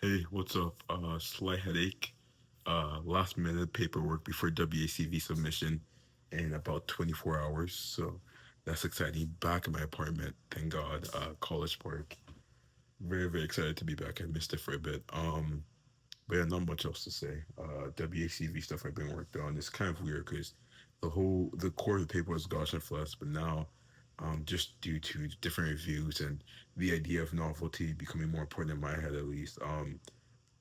Hey, what's up? Slight headache. Last minute paperwork before WACV submission in about 24 hours. So that's exciting. Back in my apartment, thank God. College Park. Very, very excited to be back. I missed it for a bit. But yeah, not much else to say. WACV stuff I've been working on is kind of weird because the core of the paper was Gaussian flux, but now, just due to different reviews and the idea of novelty becoming more important in my head at least,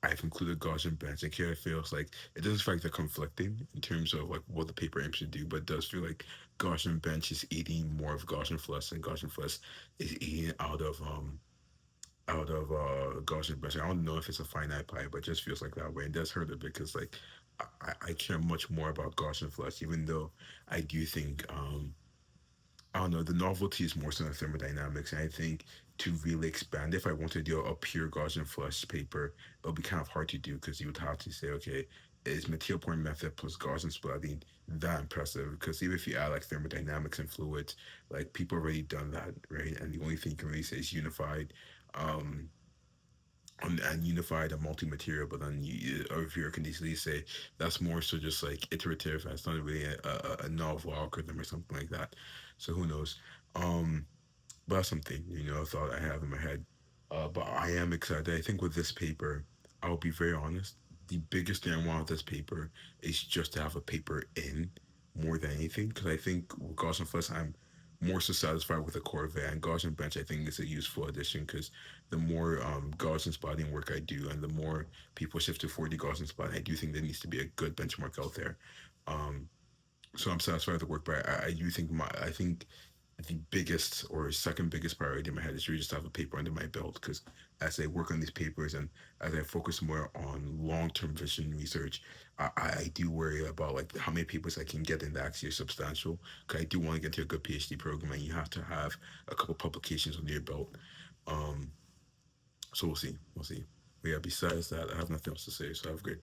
I've included Gaussian bench, and here it feels like it doesn't feel like they're conflicting in terms of like what the paper aims to do, but it does feel like Gaussian bench is eating more of Gaussian flux, and Gaussian flux is eating out of Gaussian bench. I don't know if it's a finite pie, but it just feels like that way. It does hurt a bit because like I care much more about Gaussian flux, even though I do think I don't know. The novelty is more so in thermodynamics, and I think to really expand, if I want to do a pure Gaussian flush paper, it'll be kind of hard to do because you would have to say, okay, is material pouring method plus Gaussian splitting that impressive? Because even if you add like thermodynamics and fluids, like people already done that, right? And the only thing you can really say is unified. Um, and unified and multi-material, but then a reviewer can easily say that's more so just like iterative. That's not really a novel algorithm or something like that. So who knows? Um, but that's something a thought I have in my head. But I am excited. I think with this paper, I'll be very honest. The biggest thing I want with this paper is just to have a paper in more than anything. Because I think with Gaussian Flex, I'm more so satisfied with the Corvette. And Gaussian Bench, I think, is a useful addition because the more Gaussian spotting work I do and the more people shift to 4D Gaussian spotting, I do think there needs to be a good benchmark out there. Um, so I'm satisfied with the work, but I do think I think the biggest or second biggest priority in my head is really just to have a paper under my belt because as I work on these papers and as I focus more on long-term vision research, I do worry about like how many papers I can get in that actually are substantial because I do want to get into a good PhD program and you have to have a couple publications under your belt. Um, so we'll see. We'll see. But yeah, besides that, I have nothing else to say. So have a great